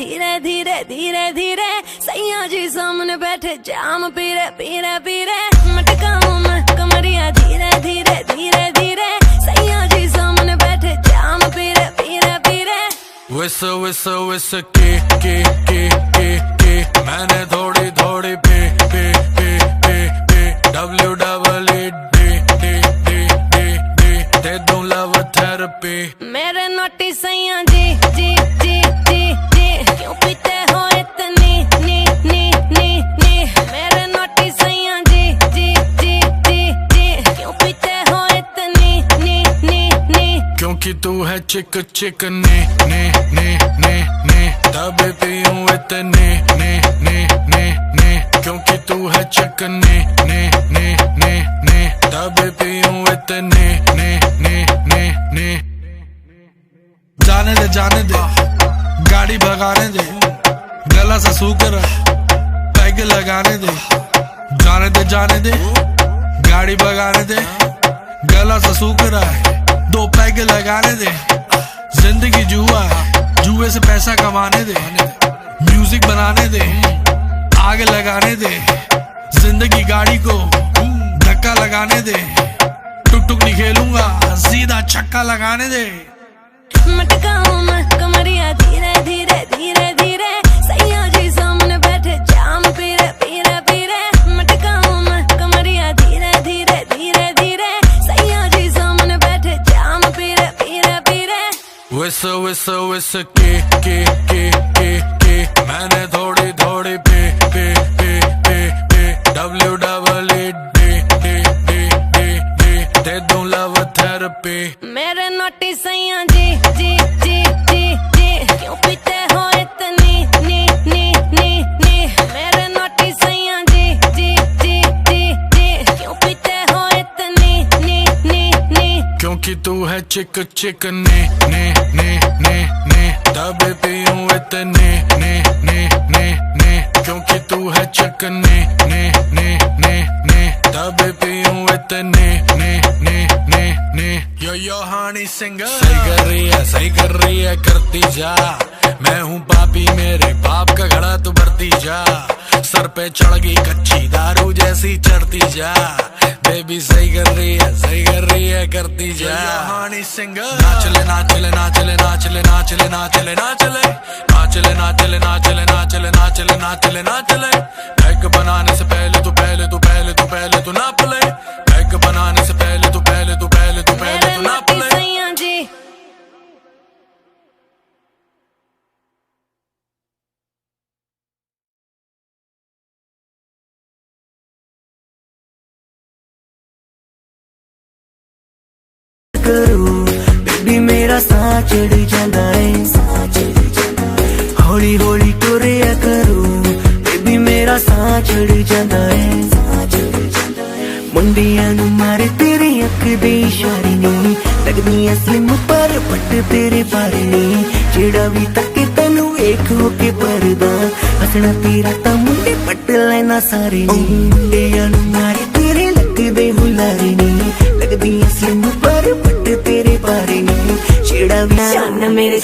धीरे धीरे धीरे धीरे सैया जी सामने बैठे जाम पीरे पीरे पीरे मटकाऊं मैं कमरिया धीरे धीरे धीरे धीरे सैया जी सामने बैठे जाम पीरे पीरे पीरे विस विस विस के मैंने थोड़ी थोड़ी पे WWED दे दूं लव थेरेपी मेरे नोटी सैया जी जी जी जी जी क्यों पीते हो इतनी नी नी नी नी मेरे नोटी सैया जी जी जी जी जी क्यों पीते हो इतनी नी नी नी क्योंकि तू है चिक चिक ने तभी पीऊं इतने ने क्योंकि तू है चिक ने तभी पीऊं इतने ने जाने दे गाड़ी भगाने दे गला सा सूकर पैग लगाने दे जाने दे गाड़ी भगाने दे गला सा सूकर दो पैग लगाने दे जिंदगी जुआ जुए से पैसा कमाने दे म्यूजिक बनाने दे आग लगाने दे जिंदगी गाड़ी को धक्का लगाने दे टुक टुक नहीं खेलूंगा सीधा छक्का लगाने दे मटकाऊं मैं कमरिया धीरे धीरे धीरे धीरे सैया जी सामने बैठे जाम पीरे पीरे पीरे मटकाऊं मैं कमरिया धीरे धीरे धीरे धीरे सैया जी सामने बैठे जाम पीरे पीरे पीरे विस विस विस के मैंने थोड़ी थोड़ी पे WWED दे दूं लव थेरेपी मेरे नोटी सैया जी जी जी जी जी क्यों पीते हो इतनी नी नी नी नी मेरे नोटी सैया जी जी जी जी जी क्यों पीते हो इतनी नी नी नी क्योंकि तू है चिक चिक ने तभी पीऊं इतने ने क्योंकि तू है चिक ने तभी पीऊं इतने ने यो हानी सिंगर सही कर रही है करती जा मैं हूँ पापी मेरे पाप का घड़ा तू भरती जा सर पे चढ़ गई कच्ची दारू जैसी चढ़ती जा बेबी सही कर रही है करती जा हानी सिंगर नाचले नाचले नाचले नाचले नाचले नाचले नाचले नाचले नाचले नाचले नाचले नाचले नाचले नाचले पैक बनाने से पहले तू नाप ले पैक बनाने से पहले तू नाप ले सैया जी करो बेबी मेरा साह चढ़ जाता है हौली हौली टुरिया करो बेबी मेरा साह चढ़ जाता है मुंडियां नू मारे तेरी अख दे इशारे नी लगदी स्लिम पर पट तेरे बारे नी जेड़ा भी तके तैनू वेख हो के परदा हसना तेरा ता मुंडे पट लेना सारे नी मुंडियां नू मारे तेरे लगदे हुलारे नी लगदी स्लिम पर पट तेरे बारे नी जेड़ा भी मेरे